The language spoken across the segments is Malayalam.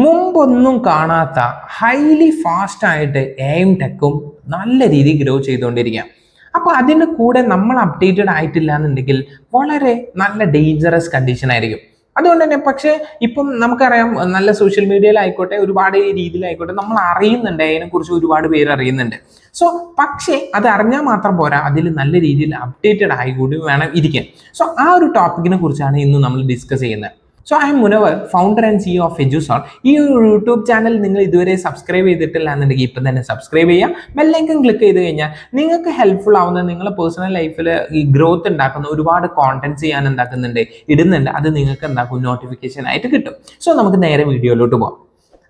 മുമ്പൊന്നും കാണാത്ത ഹൈലി ഫാസ്റ്റ് ആയിട്ട് എയും ടെക്കും നല്ല രീതിയിൽ ഗ്രോ ചെയ്തുകൊണ്ടിരിക്കുക. അപ്പോൾ അതിൻ്റെ കൂടെ നമ്മൾ അപ്ഡേറ്റഡ് ആയിട്ടില്ല എന്നുണ്ടെങ്കിൽ വളരെ നല്ല ഡേഞ്ചറസ് കണ്ടീഷൻ ആയിരിക്കും. അതുകൊണ്ട് തന്നെ പക്ഷേ ഇപ്പം നമുക്കറിയാം, നല്ല സോഷ്യൽ മീഡിയയിലായിക്കോട്ടെ ഒരുപാട് രീതിയിലായിക്കോട്ടെ നമ്മൾ അറിയുന്നുണ്ട്, അതിനെക്കുറിച്ച് ഒരുപാട് പേര് അറിയുന്നുണ്ട്. സോ പക്ഷേ അത് അറിഞ്ഞാൽ മാത്രം പോരാ, അതിൽ നല്ല രീതിയിൽ അപ്ഡേറ്റഡ് ആയി കൂടി വേണം ഇരിക്കാൻ. സോ ആ ഒരു ടോപ്പിക്കിനെ കുറിച്ചാണ് ഇന്ന് നമ്മൾ ഡിസ്കസ് ചെയ്യുന്നത്. So I am Munavar, founder and CEO of Edusol. ഈ ഒരു യൂട്യൂബ് ചാനൽ നിങ്ങൾ ഇതുവരെ സബ്സ്ക്രൈബ് ചെയ്തിട്ടില്ല എന്നുണ്ടെങ്കിൽ ഇപ്പം തന്നെ സബ്സ്ക്രൈബ് ചെയ്യുക. ബെല്ലൈക്കൺ ക്ലിക്ക് ചെയ്ത് കഴിഞ്ഞാൽ നിങ്ങൾക്ക് ഹെൽപ്ഫുൾ ആവുന്ന നിങ്ങളുടെ പേഴ്സണൽ ലൈഫിൽ ഈ ഗ്രോത്ത് ഉണ്ടാക്കുന്ന ഒരുപാട് കോണ്ടന്റ്സ് ഞാൻ എന്താക്കുന്നുണ്ട്, ഇടുന്നുണ്ട്. അത് നിങ്ങൾക്ക് എന്താക്കും, നോട്ടിഫിക്കേഷൻ ആയിട്ട് കിട്ടും. സോ നമുക്ക് നേരെ വീഡിയോയിലോട്ട് പോകാം.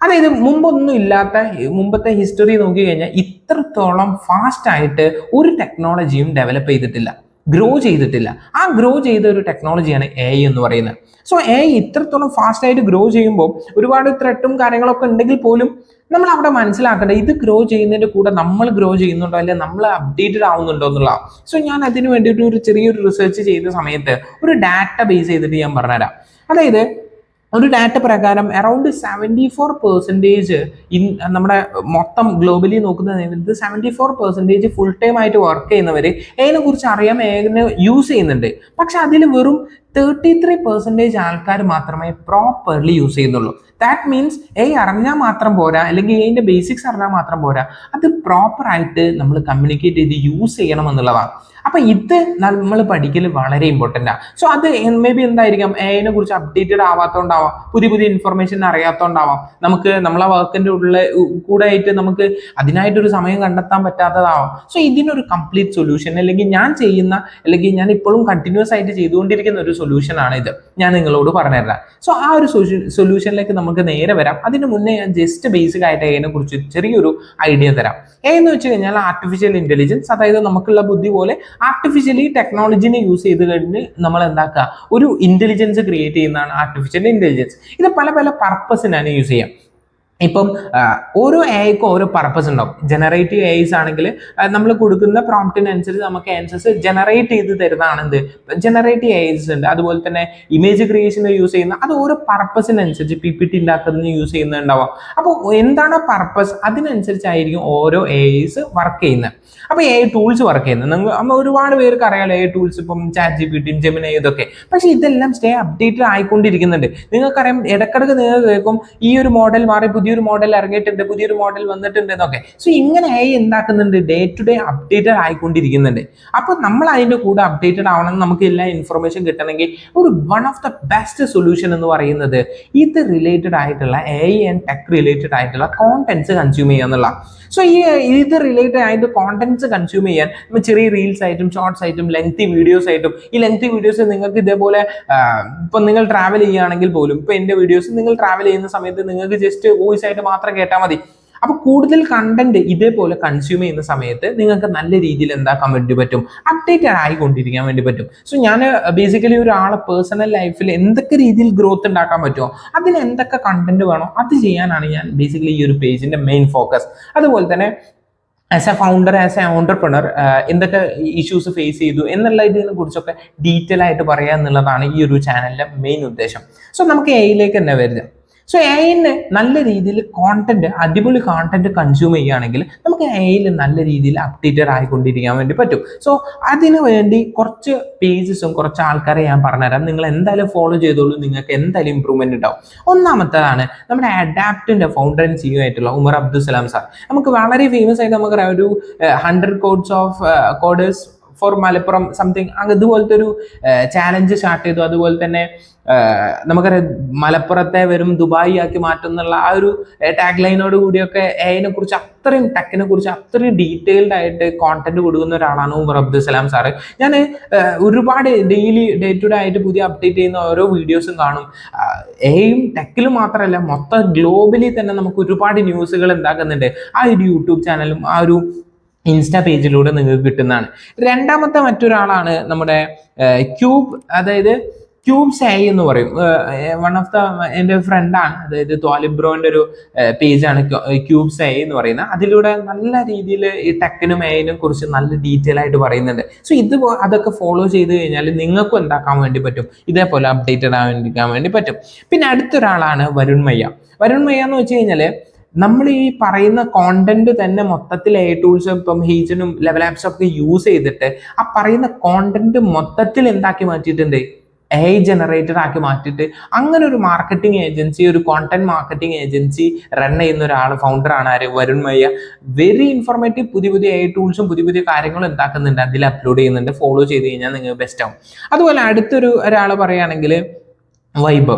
അതായത് മുമ്പൊന്നും ഇല്ലാത്ത, മുമ്പത്തെ ഹിസ്റ്ററി നോക്കി കഴിഞ്ഞാൽ ഇത്രത്തോളം ഫാസ്റ്റ് ആയിട്ട് ഒരു ടെക്നോളജിയും ഡെവലപ്പ് ചെയ്തിട്ടില്ല, ഗ്രോ ചെയ്തിട്ടില്ല. ആ ഗ്രോ ചെയ്ത ഒരു ടെക്നോളജിയാണ് AI എന്ന് പറയുന്നത്. സോ AI ഇത്രത്തോളം ഫാസ്റ്റ് ആയിട്ട് ഗ്രോ ചെയ്യുമ്പോൾ ഒരുപാട് ത്രെട്ടും കാര്യങ്ങളൊക്കെ ഉണ്ടെങ്കിൽ പോലും നമ്മൾ അവിടെ മനസ്സിലാക്കേണ്ടത് ഇത് ഗ്രോ ചെയ്യുന്നതിന്റെ കൂടെ നമ്മൾ ഗ്രോ ചെയ്യുന്നുണ്ടോ, അല്ലെങ്കിൽ നമ്മൾ അപ്ഡേറ്റഡ് ആവുന്നുണ്ടോ എന്നുള്ളതാണ്. സോ ഞാൻ അതിന് വേണ്ടിയിട്ട് ഒരു ചെറിയൊരു റിസർച്ച് ചെയ്ത സമയത്ത് ഒരു ഡാറ്റ ബേസ് ചെയ്തിട്ട് ഞാൻ പറഞ്ഞുതരാം. അതായത് ഒരു ഡാറ്റ പ്രകാരം അറൗണ്ട് 74% നമ്മുടെ മൊത്തം ഗ്ലോബലി നോക്കുന്ന സമയത്ത് 74% ഫുൾ ടൈം ആയിട്ട് വർക്ക് ചെയ്യുന്നവർ അതിനെ കുറിച്ച് അറിയാൻ അതിനെ യൂസ് ചെയ്യുന്നുണ്ട്. പക്ഷെ അതിൽ വെറും 33% ആൾക്കാർ മാത്രമേ പ്രോപ്പർലി യൂസ് ചെയ്യുന്നുള്ളൂ. ദാറ്റ് മീൻസ് അറിഞ്ഞാൽ മാത്രം പോരാ, അല്ലെങ്കിൽ അതിൻ്റെ ബേസിക്സ് അറിഞ്ഞാൽ മാത്രം പോരാ, അത് പ്രോപ്പറായിട്ട് നമ്മൾ കമ്മ്യൂണിക്കേറ്റ് ചെയ്ത് യൂസ് ചെയ്യണം എന്നുള്ളതാണ്. അപ്പൊ ഇത് നമ്മൾ പഠിക്കൽ വളരെ ഇമ്പോർട്ടൻ്റ് ആണ്. സോ അത് മേ ബി എന്തായിരിക്കാം, അതിനെ കുറിച്ച് അപ്ഡേറ്റഡ് ആവാത്തോണ്ടാവാം, പുതിയ പുതിയ ഇൻഫർമേഷൻ അറിയാത്തോണ്ടാവാം, നമുക്ക് നമ്മളെ വർക്കിന്റെ ഉള്ളിൽ കൂടെ ആയിട്ട് നമുക്ക് അതിനായിട്ടൊരു സമയം കണ്ടെത്താൻ പറ്റാത്തതാവാം. സോ ഇതിനൊരു കംപ്ലീറ്റ് സൊല്യൂഷൻ, അല്ലെങ്കിൽ ഞാൻ ചെയ്യുന്ന, അല്ലെങ്കിൽ ഞാൻ ഇപ്പോഴും കണ്ടിന്യൂസ് ആയിട്ട് ചെയ്തുകൊണ്ടിരിക്കുന്ന ഒരു സൊല്യൂഷൻ ആണ് ഇത്. ഞാൻ നിങ്ങളോട് പറഞ്ഞുതരാം. സോ ആ ഒരു സൊല്യൂഷനിലേക്ക് നമുക്ക് നേരെ വരാം. അതിന് മുന്നേ ഞാൻ ജസ്റ്റ് ബേസിക് ആയിട്ട് അതിനെ കുറിച്ച് ചെറിയൊരു ഐഡിയ തരാം. എന്ന് വെച്ച് കഴിഞ്ഞാൽ ആർട്ടിഫിഷ്യൽ ഇന്റലിജൻസ്, അതായത് നമുക്കുള്ള ബുദ്ധി പോലെ ആർട്ടിഫിഷ്യലി ടെക്നോളജിനെ യൂസ് ചെയ്ത് കഴിഞ്ഞ് നമ്മൾ എന്താക്കുക, ഒരു ഇന്റലിജൻസ് ക്രിയേറ്റ് ചെയ്യുന്നതാണ് ആർട്ടിഫിഷ്യൽ ഇന്റലിജൻസ്. ഇത് പല പല പർപ്പസിനാണ് യൂസ് ചെയ്യാം. ഇപ്പം ഓരോ AIക്കും ഓരോ പർപ്പസ് ഉണ്ടാവും. ജനറേറ്റീവ് AIs ആണെങ്കിൽ നമ്മൾ കൊടുക്കുന്ന പ്രോംപ്റ്റിനനുസരിച്ച് നമുക്ക് ആൻസേഴ്സ് ജനറേറ്റ് ചെയ്ത് തരുന്നതാണ് എന്ത്, ജനറേറ്റീവ് AIs ഉണ്ട്. അതുപോലെ തന്നെ ഇമേജ് ക്രിയേഷന് യൂസ് ചെയ്യുന്ന, അത് ഓരോ പർപ്പസിനനുസരിച്ച് PPT ഉണ്ടാക്കുന്നതിന് യൂസ് ചെയ്യുന്നുണ്ടാവാം. അപ്പോൾ എന്താണ് പർപ്പസ്, അതിനനുസരിച്ചായിരിക്കും ഓരോ AIs വർക്ക് ചെയ്യുന്നത്. അപ്പോൾ AI ടൂൾസ് വർക്ക് ചെയ്യുന്നത് നമ്മൾ ഒരുപാട് പേർക്ക് അറിയാലോ. AI ടൂൾസ് ഇപ്പം ChatGPT, Gemini, ഇതൊക്കെ. പക്ഷെ ഇതെല്ലാം സ്റ്റേ അപ്ഡേറ്റഡ് ആയിക്കൊണ്ടിരിക്കുന്നുണ്ട്. നിങ്ങൾക്കറിയാം, ഇടക്കിടക്ക് നിങ്ങൾ കേൾക്കും ഈ ഒരു മോഡൽ മാറി പുതിയൊരു മോഡൽ ഇറങ്ങിയിട്ടുണ്ട്, പുതിയൊരു മോഡൽ വന്നിട്ടുണ്ട് എന്നൊക്കെ. സോ ഇങ്ങനെ AI എന്താക്കുന്നുണ്ട്, ഡേ ടു ഡേ അപ്ഡേറ്റഡ് ആയിക്കൊണ്ടിരിക്കുന്നുണ്ട്. അപ്പോൾ നമ്മൾ അതിൻ്റെ കൂടെ അപ്ഡേറ്റഡ് ആവണം, നമുക്ക് എല്ലാ ഇൻഫർമേഷൻ കിട്ടണമെങ്കിൽ ഒരു one of the best solution എന്ന് പറയുന്നത് ഇത് റിലേറ്റഡ് ആയിട്ടുള്ള AI ആൻഡ് ടെക് റിലേറ്റഡ് ആയിട്ടുള്ള കോണ്ടന്റ്സ് കൺസ്യൂം ചെയ്യുക എന്നുള്ള. സോ ഇത് റിലേറ്റഡ് ആയിട്ട് കോണ്ടന്റ്സ് കൺസ്യൂം ചെയ്യാൻ ചെറിയ റീൽസ് ആയിട്ടും ഷോർട്സ് ആയിട്ടും ലെങ്തി വീഡിയോസ് ആയിട്ടും, ഈ ലെങ്തി വീഡിയോസ് നിങ്ങൾക്ക് ഇതേപോലെ ഇപ്പം നിങ്ങൾ ട്രാവൽ ചെയ്യുകയാണെങ്കിൽ പോലും, ഇപ്പം എൻ്റെ വീഡിയോസ് നിങ്ങൾ ട്രാവൽ ചെയ്യുന്ന സമയത്ത് നിങ്ങൾക്ക് ജസ്റ്റ് വോയിസ് ആയിട്ട് മാത്രം കേട്ടാൽ മതി. അപ്പോൾ കൂടുതൽ കണ്ടന്റ് ഇതേപോലെ കൺസ്യൂം ചെയ്യുന്ന സമയത്ത് നിങ്ങൾക്ക് നല്ല രീതിയിൽ എന്താക്കാൻ വേണ്ടി പറ്റും, അപ്ഡേറ്റഡ് ആയിക്കൊണ്ടിരിക്കാൻ വേണ്ടി പറ്റും. സോ ഞാൻ ബേസിക്കലി ഒരാളെ പേഴ്സണൽ ലൈഫിൽ എന്തൊക്കെ രീതിയിൽ ഗ്രോത്ത് ഉണ്ടാക്കാൻ പറ്റുമോ, അതിന് എന്തൊക്കെ കണ്ടന്റ് വേണോ അത് ചെയ്യാനാണ് ഞാൻ ബേസിക്കലി ഈ ഒരു പേജിന്റെ മെയിൻ ഫോക്കസ്. അതുപോലെ തന്നെ as A founder, as A entrepreneur എന്തൊക്കെ ഇഷ്യൂസ് ഫേസ് ചെയ്തു എന്നുള്ള ഇതിനെ കുറിച്ചൊക്കെ ഡീറ്റെയിൽ ആയിട്ട് പറയുക എന്നുള്ളതാണ് ഈ ഒരു ചാനലിന്റെ മെയിൻ ഉദ്ദേശം. സോ നമുക്ക് AI തന്നെ വരുന്നത്. സോ AIന് നല്ല രീതിയിൽ കോണ്ടന്റ്, അടിപൊളി കോണ്ടന്റ് കൺസ്യൂം ചെയ്യുകയാണെങ്കിൽ നമുക്ക് AIയിൽ നല്ല രീതിയിൽ അപ്ഡേറ്റഡ് ആയിക്കൊണ്ടിരിക്കാൻ വേണ്ടി പറ്റും. സോ അതിനു വേണ്ടി കുറച്ച് പേജസും കുറച്ച് ആൾക്കാരെ ഞാൻ പറഞ്ഞുതരാം. നിങ്ങൾ എന്തായാലും ഫോളോ ചെയ്തോളൂ, നിങ്ങൾക്ക് എന്തായാലും ഇമ്പ്രൂവ്മെന്റ് ഉണ്ടാവും. ഒന്നാമത്തേതാണ് നമ്മുടെ അഡാപ്റ്റിന്റെ ഫൗണ്ടർ ആൻഡ് CEO ആയിട്ടുള്ള ഉമർ അബ്ദുസലാം സാർ. നമുക്ക് വളരെ ഫേമസ് ആയിട്ട് നമുക്കറിയാം, ഒരു 100 codes of coders for Malappuram something അതുപോലത്തെ ഒരു ചാലഞ്ച് സ്റ്റാർട്ട് ചെയ്തു. അതുപോലെ തന്നെ നമുക്കറിയാം, മലപ്പുറത്തെ വെറും ദുബായി ആക്കി മാറ്റുന്നുള്ള ആ ഒരു ടാഗ് ലൈനോട് കൂടിയൊക്കെ അതിനെ കുറിച്ച് അത്രയും ടെക്കിനെ കുറിച്ച് അത്രയും ഡീറ്റെയിൽഡ് ആയിട്ട് കോണ്ടന്റ് കൊടുക്കുന്ന ഒരാളാണ് ഉമർ അബ്ദുസലാം സാറ്. ഞാൻ ഒരുപാട് ഡെയിലി ഡേ ടു ഡേ ആയിട്ട് പുതിയ അപ്ഡേറ്റ് ചെയ്യുന്ന ഓരോ വീഡിയോസും കാണും. AIയും ടെക്കിലും മാത്രമല്ല, മൊത്തം ഗ്ലോബലി തന്നെ നമുക്ക് ഒരുപാട് ന്യൂസുകൾ ഉണ്ടാക്കുന്നുണ്ട് ആ ഒരു യൂട്യൂബ് ചാനലും ആ ഒരു ഇൻസ്റ്റാ പേജിലൂടെ നിങ്ങൾക്ക് കിട്ടുന്നതാണ്. രണ്ടാമത്തെ മറ്റൊരാളാണ് നമ്മുടെ ക്യൂബ്, അതായത് ക്യൂബ്സ് എ എന്ന് പറയും. വൺ ഓഫ് എൻ്റെ ഫ്രണ്ടാണ്, അതായത് ത്വാലിബ് ബ്രോന്റെ ഒരു പേജാണ് ക്യൂബ്സ് എ എന്ന് പറയുന്നത്. അതിലൂടെ നല്ല രീതിയിൽ ഈ ടെക്കിനും എയിനും കുറിച്ച് നല്ല ഡീറ്റെയിൽ ആയിട്ട് പറയുന്നുണ്ട്. സോ അതൊക്കെ ഫോളോ ചെയ്ത് കഴിഞ്ഞാൽ നിങ്ങൾക്കും എന്താക്കാൻ വേണ്ടി പറ്റും, ഇതേപോലെ അപ്ഡേറ്റഡ് ആവാൻ വേണ്ടി പറ്റും. പിന്നെ അടുത്തൊരാളാണ് വരുൺ മയ്യ. വരുൺ മയ്യ എന്ന് വെച്ച് കഴിഞ്ഞാൽ നമ്മൾ ഈ പറയുന്ന കോണ്ടന്റ് തന്നെ മൊത്തത്തിൽ എ ടൂൾസും ഇപ്പം ഹീജനും ലെവൽ ആപ്സും ഒക്കെ യൂസ് ചെയ്തിട്ട് ആ പറയുന്ന കോണ്ടന്റ് മൊത്തത്തിൽ എന്താക്കി മാറ്റിയിട്ടുണ്ട്, എ ജനറേറ്റഡ് ആക്കി മാറ്റിയിട്ട് അങ്ങനെ ഒരു മാർക്കറ്റിംഗ് ഏജൻസി, ഒരു കോണ്ടന്റ് മാർക്കറ്റിംഗ് ഏജൻസി റൺ ചെയ്യുന്ന ഒരാൾ, ഫൗണ്ടറാണ് ആര്, വരുൺ മയ്യ. വെരി ഇൻഫോർമേറ്റീവ്, പുതിയ പുതിയ എ ടൂൾസും പുതിയ പുതിയ കാര്യങ്ങളും എന്താക്കുന്നുണ്ട്, അതിൽ അപ്ലോഡ് ചെയ്യുന്നുണ്ട്. ഫോളോ ചെയ്ത് കഴിഞ്ഞാൽ നിങ്ങൾക്ക് ബെസ്റ്റ് ആവും. അതുപോലെ അടുത്തൊരു ഒരാൾ പറയുകയാണെങ്കിൽ വൈബ്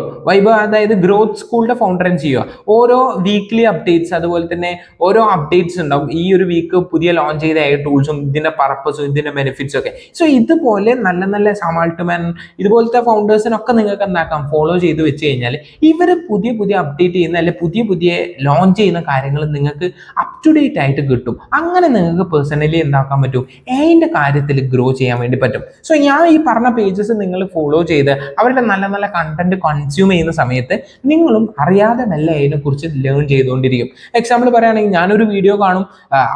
അതായത് ഗ്രോത്ത് സ്കൂളിന്റെ ഫൗണ്ടർ ആൻഡ് ചെയ്യുക. ഓരോ വീക്ക്ലി അപ്ഡേറ്റ്സ്, അതുപോലെ തന്നെ ഓരോ അപ്ഡേറ്റ്സ് ഉണ്ടാവും. ഈ ഒരു വീക്ക് പുതിയ ലോഞ്ച് ചെയ്ത ടൂൾസും ഇതിന്റെ പർപ്പസും ഇതിന്റെ ബെനിഫിറ്റ്സും ഒക്കെ. സോ ഇതുപോലെ നല്ല നല്ല സമാൾട്ട്മാൻ ഇതുപോലത്തെ ഫൗണ്ടേഴ്സിനൊക്കെ നിങ്ങൾക്ക് എന്താക്കാം, ഫോളോ ചെയ്ത് വെച്ച് കഴിഞ്ഞാൽ ഇവർ പുതിയ പുതിയ അപ്ഡേറ്റ് ചെയ്യുന്ന അല്ലെങ്കിൽ പുതിയ പുതിയ ലോഞ്ച് ചെയ്യുന്ന കാര്യങ്ങൾ നിങ്ങൾക്ക് അപ് ടു ഡേറ്റ് ആയിട്ട് കിട്ടും. അങ്ങനെ നിങ്ങൾക്ക് പേഴ്സണലി എന്താക്കാൻ പറ്റും, അതിന്റെ കാര്യത്തിൽ ഗ്രോ ചെയ്യാൻ വേണ്ടി പറ്റും. സോ ഞാൻ ഈ പറഞ്ഞ പേജസ് നിങ്ങൾ ഫോളോ ചെയ്ത് അവരുടെ നല്ല നല്ല കണ്ടന്റ് കൺസ്യൂം ചെയ്യുന്ന സമയത്ത് നിങ്ങളും അറിയാതെ മെല്ലെ അതിനെ കുറിച്ച് ലേൺ ചെയ്തുകൊണ്ടിരിക്കും. എക്സാമ്പിൾ പറയുകയാണെങ്കിൽ ഞാനൊരു വീഡിയോ കാണും,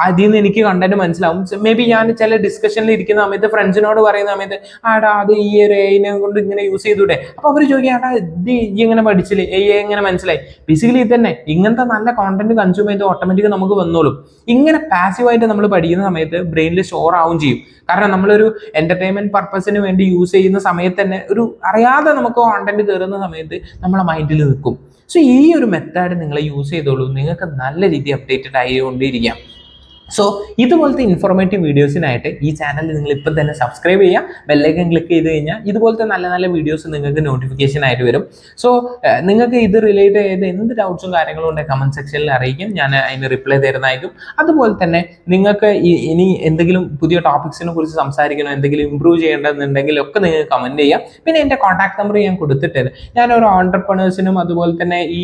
അതിൽ നിന്ന് എനിക്ക് കണ്ടന്റ് മനസ്സിലാവും. മേ ബി ഞാൻ ചില ഡിസ്കഷനിൽ ഇരിക്കുന്ന സമയത്ത് ഫ്രണ്ട്സിനോട് പറയുന്ന സമയത്ത് ആടാ അത് ഈ ഒരു എനെ കൊണ്ട് ഇങ്ങനെ യൂസ് ചെയ്തൂടെ, അപ്പൊ അവർ ചോദിക്കുക ആടാ ഇത് ഈ എങ്ങനെ പഠിച്ചില്ലേ, എങ്ങനെ മനസ്സിലായി. ബേസിക്കലി ഇത് തന്നെ, ഇങ്ങനത്തെ നല്ല കോണ്ടന്റ് കൺസ്യൂം ചെയ്ത് ഓട്ടോമാറ്റിക് നമുക്ക് വന്നോളും. ഇങ്ങനെ പാസീവായിട്ട് നമ്മൾ പഠിക്കുന്ന സമയത്ത് ബ്രെയിനിൽ സ്റ്റോർ ആവും ചെയ്യും. കാരണം നമ്മളൊരു എന്റർടൈൻമെന്റ് പർപ്പസിന് വേണ്ടി യൂസ് ചെയ്യുന്ന സമയത്ത് തന്നെ ഒരു അറിയാതെ നമുക്ക് കോണ്ടന്റ് കയറുന്ന സമയത്ത് നമ്മളെ മൈൻഡിൽ നിൽക്കും. സോ ഈ ഒരു മെത്തേഡ് നിങ്ങൾ യൂസ് ചെയ്തോളൂ, നിങ്ങൾക്ക് നല്ല രീതിയിൽ അപ്ഡേറ്റഡ് ആയിക്കൊണ്ടിരിക്കാം. സോ ഇതുപോലത്തെ ഇൻഫോർമേറ്റീവ് വീഡിയോസിനായിട്ട് ഈ ചാനൽ നിങ്ങൾ ഇപ്പം തന്നെ സബ്സ്ക്രൈബ് ചെയ്യുക, ബെല്ലൈക്കൺ ക്ലിക്ക് ചെയ്ത് കഴിഞ്ഞാൽ ഇതുപോലത്തെ നല്ല നല്ല വീഡിയോസ് നിങ്ങൾക്ക് നോട്ടിഫിക്കേഷൻ ആയിട്ട് വരും. സോ നിങ്ങൾക്ക് ഇത് റിലേറ്റ് ചെയ്ത് എന്ത് ഡൗട്ട്സും കാര്യങ്ങളും ഉണ്ടെങ്കിൽ കമന്റ് സെക്ഷനിൽ അറിയിക്കും, ഞാൻ അതിന് റിപ്ലൈ തരുന്നതായിരിക്കും. അതുപോലെ തന്നെ നിങ്ങൾക്ക് ഇനി എന്തെങ്കിലും പുതിയ ടോപ്പിക്സിനെ കുറിച്ച് സംസാരിക്കണോ, എന്തെങ്കിലും ഇമ്പ്രൂവ് ചെയ്യേണ്ടതെന്നുണ്ടെങ്കിൽ ഒക്കെ നിങ്ങൾക്ക് കമന്റ് ചെയ്യാം. പിന്നെ എൻ്റെ കോൺടാക്ട് നമ്പർ ഞാൻ കൊടുത്തിട്ടുണ്ട്. ഞാനൊരു ഓൺടർപ്രണേഴ്സിനും അതുപോലെ തന്നെ ഈ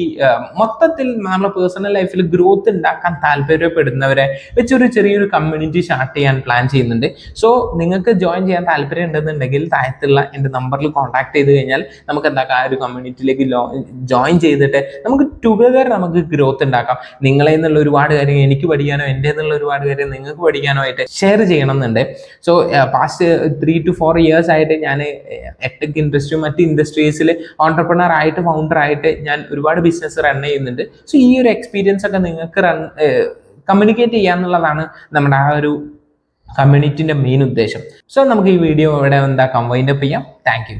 മൊത്തത്തിൽ നമ്മുടെ പേഴ്സണൽ ലൈഫിൽ ഗ്രോത്ത് ഉണ്ടാക്കാൻ താല്പര്യപ്പെടുന്നവരെ വെച്ച് ഒരു ചെറിയൊരു കമ്മ്യൂണിറ്റി സ്റ്റാർട്ട് ചെയ്യാൻ പ്ലാൻ ചെയ്യുന്നുണ്ട്. സോ നിങ്ങൾക്ക് ജോയിൻ ചെയ്യാൻ താല്പര്യം ഉണ്ടെന്നുണ്ടെങ്കിൽ താഴത്തുള്ള എൻ്റെ നമ്പറിൽ കോൺടാക്ട് ചെയ്ത് കഴിഞ്ഞാൽ നമുക്ക് എന്താക്കാം, ആ ഒരു കമ്മ്യൂണിറ്റിയിലേക്ക് ജോയിൻ ചെയ്തിട്ട് നമുക്ക് ടുഗദർ നമുക്ക് ഗ്രോത്ത് ഉണ്ടാക്കാം. നിങ്ങളെ നിന്നുള്ള ഒരുപാട് കാര്യം എനിക്ക് പഠിക്കാനോ എൻ്റെ നിന്നുള്ള ഒരുപാട് കാര്യം നിങ്ങൾക്ക് പഠിക്കാനോ ആയിട്ട് ഷെയർ ചെയ്യണമെന്നുണ്ട്. സോ പാസ്റ്റ് 3 to 4 years ആയിട്ട് ഞാൻ ടെക് ഇൻഡസ്ട്രിയും മറ്റ് ഇൻഡസ്ട്രീസിൽ ഓൺടർപ്രണർ ആയിട്ട് ഫൗണ്ടർ ആയിട്ട് ഞാൻ ഒരുപാട് ബിസിനസ് റൺ ചെയ്യുന്നുണ്ട്. സോ ഈ ഒരു എക്സ്പീരിയൻസ് ഒക്കെ നിങ്ങൾക്ക് കമ്മ്യൂണിക്കേറ്റ് ചെയ്യാന്നുള്ളതാണ് നമ്മുടെ ആ ഒരു കമ്മ്യൂണിറ്റിന്റെ മെയിൻ ഉദ്ദേശം. സോ നമുക്ക് ഈ വീഡിയോ ഇവിടെ എന്താക്കാം, വൈൻഡപ്പ് ചെയ്യാം. Thank you.